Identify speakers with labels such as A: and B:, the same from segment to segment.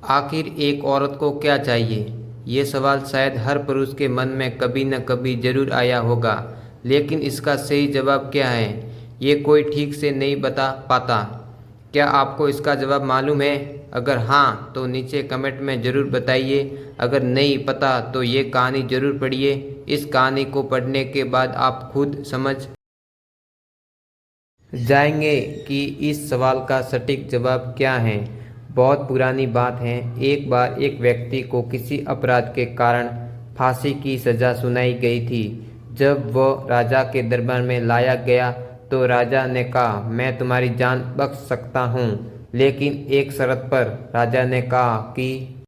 A: आखिर एक औरत को क्या चाहिए? ये सवाल शायद हर पुरुष के मन में कभी न कभी जरूर आया होगा, लेकिन इसका सही जवाब क्या है, ये कोई ठीक से नहीं बता पाता। क्या आपको इसका जवाब मालूम है? अगर हाँ, तो नीचे कमेंट में ज़रूर बताइए। अगर नहीं पता तो ये कहानी ज़रूर पढ़िए। इस कहानी को पढ़ने के बाद आप खुद समझ जाएंगे कि इस सवाल का सटीक जवाब क्या है। बहुत पुरानी बात है। एक बार एक व्यक्ति को किसी अपराध के कारण फांसी की सज़ा सुनाई गई थी। जब वह राजा के दरबार में लाया गया तो राजा ने कहा, मैं तुम्हारी जान बख्श सकता हूँ, लेकिन एक शर्त पर। राजा ने कहा कि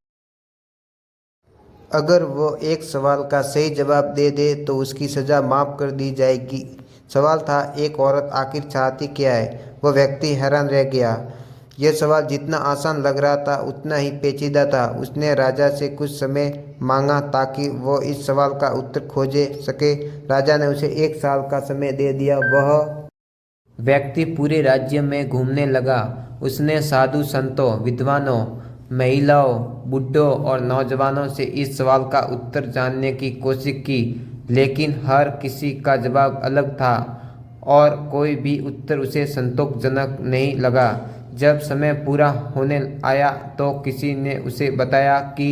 A: अगर वो एक सवाल का सही जवाब दे दे तो उसकी सज़ा माफ़ कर दी जाएगी। सवाल था, एक औरत आखिर चाहती क्या है? वह व्यक्ति हैरान रह गया। यह सवाल जितना आसान लग रहा था उतना ही पेचीदा था। उसने राजा से कुछ समय मांगा ताकि वो इस सवाल का उत्तर खोजे सके। राजा ने उसे 1 साल का समय दे दिया। वह व्यक्ति पूरे राज्य में घूमने लगा। उसने साधु संतों, विद्वानों, महिलाओं, बूढ़ों और नौजवानों से इस सवाल का उत्तर जानने की कोशिश की, लेकिन हर किसी का जवाब अलग था और कोई भी उत्तर उसे संतोषजनक नहीं लगा। जब समय पूरा होने आया तो किसी ने उसे बताया कि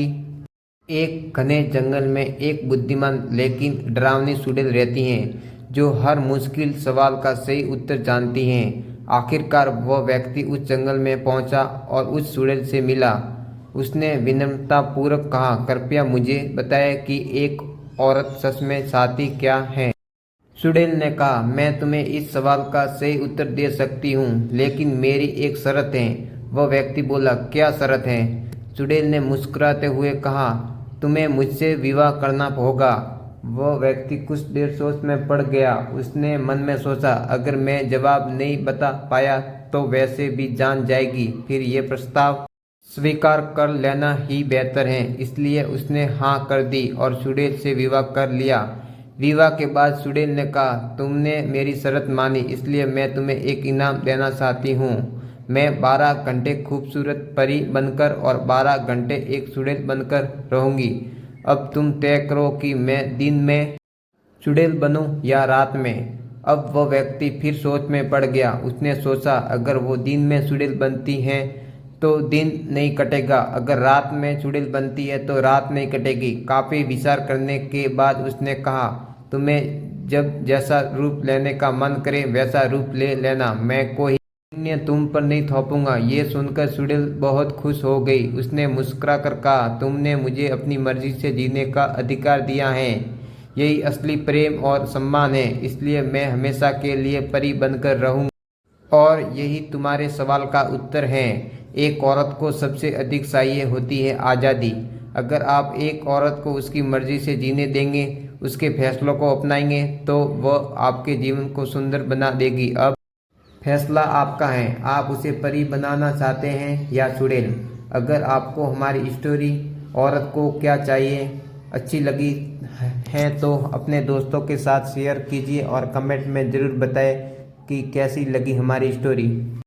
A: एक घने जंगल में एक बुद्धिमान लेकिन डरावनी चुड़ैल रहती हैं, जो हर मुश्किल सवाल का सही उत्तर जानती हैं। आखिरकार वह व्यक्ति उस जंगल में पहुंचा और उस चुड़ैल से मिला। उसने विनम्रतापूर्वक कहा, कृपया मुझे बताएं कि एक औरत सच में चाहती क्या है। चुड़ैल ने कहा, मैं तुम्हें इस सवाल का सही उत्तर दे सकती हूँ, लेकिन मेरी एक शर्त है। वह व्यक्ति बोला, क्या शर्त है? चुड़ैल ने मुस्कुराते हुए कहा, तुम्हें मुझसे विवाह करना होगा। वह व्यक्ति कुछ देर सोच में पड़ गया। उसने मन में सोचा, अगर मैं जवाब नहीं बता पाया तो वैसे भी जान जाएगी, फिर यह प्रस्ताव स्वीकार कर लेना ही बेहतर है। इसलिए उसने हाँ कर दी और चुड़ैल से विवाह कर लिया। विवाह के बाद चुड़ैल ने कहा, तुमने मेरी शर्त मानी, इसलिए मैं तुम्हें एक इनाम देना चाहती हूँ। मैं 12 घंटे खूबसूरत परी बनकर और 12 घंटे एक चुड़ैल बनकर रहूँगी। अब तुम तय करो कि मैं दिन में चुड़ैल बनूं या रात में। अब वह व्यक्ति फिर सोच में पड़ गया। उसने सोचा, अगर वो दिन में चुड़ैल बनती हैं तो दिन नहीं कटेगा, अगर रात में चुड़ैल बनती है तो रात नहीं कटेगी। काफ़ी विचार करने के बाद उसने कहा, तुम्हें जब जैसा रूप लेने का मन करे वैसा रूप ले लेना, मैं कोई पुण्य तुम पर नहीं थोपूंगा। ये सुनकर चुड़ैल बहुत खुश हो गई। उसने मुस्कुरा कर कहा, तुमने मुझे अपनी मर्जी से जीने का अधिकार दिया है। यही असली प्रेम और सम्मान है, इसलिए मैं हमेशा के लिए परी बनकर रहूँगा। और यही तुम्हारे सवाल का उत्तर है। एक औरत को सबसे अधिक चाहिए होती है आज़ादी। अगर आप एक औरत को उसकी मर्जी से जीने देंगे, उसके फैसलों को अपनाएंगे, तो वह आपके जीवन को सुंदर बना देगी। अब फैसला आपका है, आप उसे परी बनाना चाहते हैं या चुड़ैल। अगर आपको हमारी स्टोरी औरत को क्या चाहिए अच्छी लगी है तो अपने दोस्तों के साथ शेयर कीजिए और कमेंट में ज़रूर बताएं कि कैसी लगी हमारी स्टोरी।